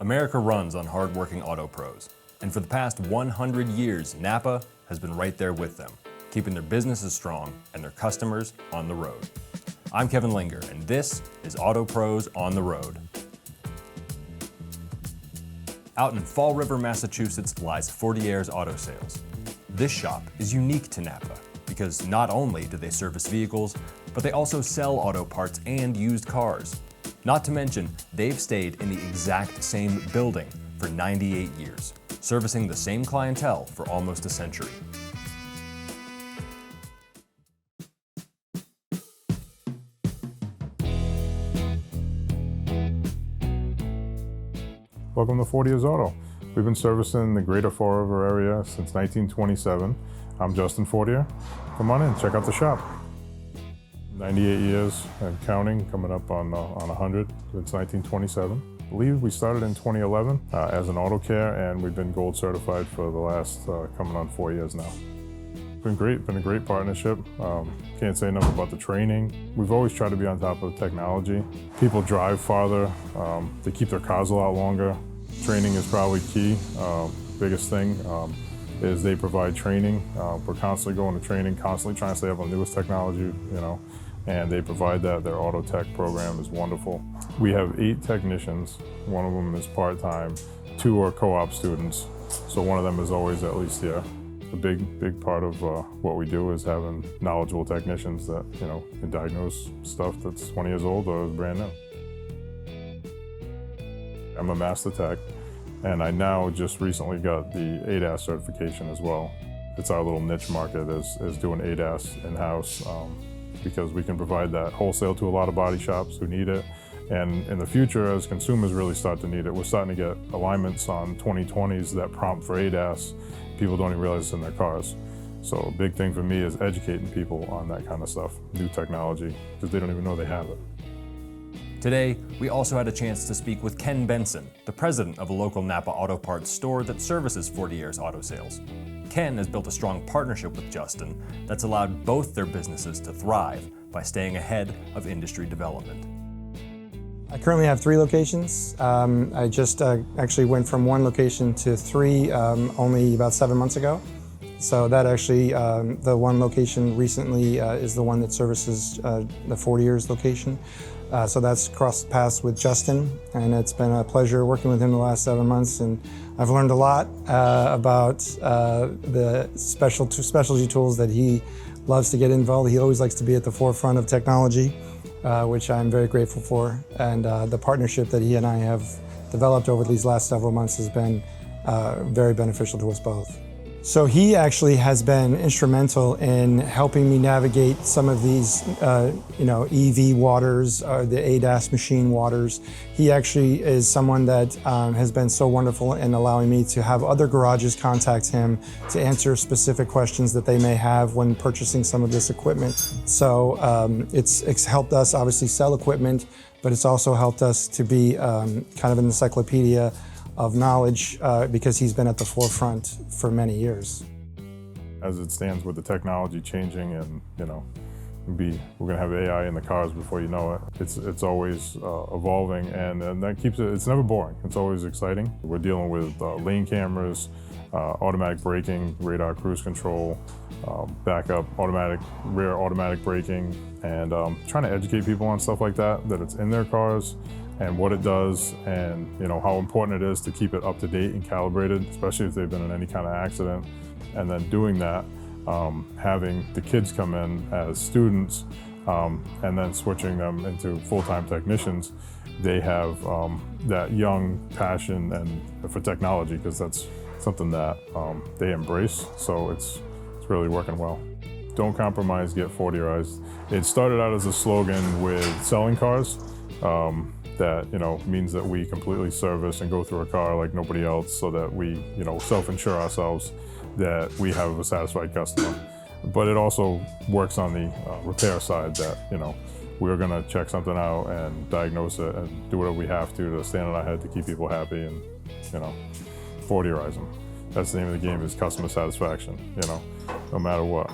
America runs on hardworking auto pros, and for the past 100 years, NAPA has been right there with them, keeping their businesses strong and their customers on the road. I'm Kevin Linger, and this is Auto Pros on the Road. Out in Fall River, Massachusetts lies Fortier's Auto Sales. This shop is unique to NAPA because not only do they service vehicles, but they also sell auto parts and used cars. Not to mention, they've stayed in the exact same building for 98 years, servicing the same clientele for almost a century. Welcome to Fortier's Auto. We've been servicing the greater Fall River area since 1927. I'm Justin Fortier. Come on in, check out the shop. 98 years and counting, coming up on 100 since 1927. I believe we started in 2011 as an auto care, and we've been gold certified for the last coming on 4 years now. Been great, been a great partnership. Can't say enough about the training. We've always tried to be on top of the technology. People drive farther, they keep their cars a lot longer. Training is probably key. Biggest thing is they provide training. We're constantly going to training, constantly trying to stay up on the newest technology, and they provide that. Their auto tech program is wonderful. We have 8 technicians. One of them is part-time, 2 are co-op students, so one of them is always at least here. A big part of what we do is having knowledgeable technicians that can diagnose stuff that's 20 years old or is brand new. I'm a master tech, and I now just recently got the ADAS certification as well. It's our little niche market is doing ADAS in-house because we can provide that wholesale to a lot of body shops who need it. And in the future, as consumers really start to need it, we're starting to get alignments on 2020s that prompt for ADAS. People don't even realize it's in their cars. So a big thing for me is educating people on that kind of stuff, new technology, because they don't even know they have it. Today, we also had a chance to speak with Ken Benson, the president of a local NAPA auto parts store that services Fortier's Auto Sales. Ken has built a strong partnership with Justin that's allowed both their businesses to thrive by staying ahead of industry development. I currently have 3 locations. I just actually went from 1 location to 3 only about 7 months ago. So that actually, the 1 location recently is the one that services the Fortier's location. So that's crossed paths with Justin, and it's been a pleasure working with him the last 7 months, and I've learned a lot about the specialty tools that he loves to get involved. He always likes to be at the forefront of technology, which I'm very grateful for, and the partnership that he and I have developed over these last several months has been very beneficial to us both. So he actually has been instrumental in helping me navigate some of these, EV waters, the ADAS machine waters. He actually is someone that has been so wonderful in allowing me to have other garages contact him to answer specific questions that they may have when purchasing some of this equipment. So it's helped us obviously sell equipment, but it's also helped us to be kind of an encyclopedia of knowledge because he's been at the forefront for many years. As it stands with the technology changing, and we're going to have AI in the cars before you know it. It's always evolving, and that keeps it. It's never boring. It's always exciting. We're dealing with lane cameras, automatic braking, radar cruise control, backup, rear automatic braking, and trying to educate people on stuff like that it's in their cars, and what it does, and how important it is to keep it up to date and calibrated, especially if they've been in any kind of accident. And then doing that, having the kids come in as students, and then switching them into full-time technicians, they have that young passion and for technology, because that's something that they embrace. So it's really working well. Don't compromise, get Fortierized. It started out as a slogan with selling cars. That means that we completely service and go through a car like nobody else, so that we self-insure ourselves that we have a satisfied customer. But it also works on the repair side, that we're going to check something out and diagnose it and do whatever we have to stand on our head to keep people happy and Fortierize them. That's the name of the game, is customer satisfaction, no matter what.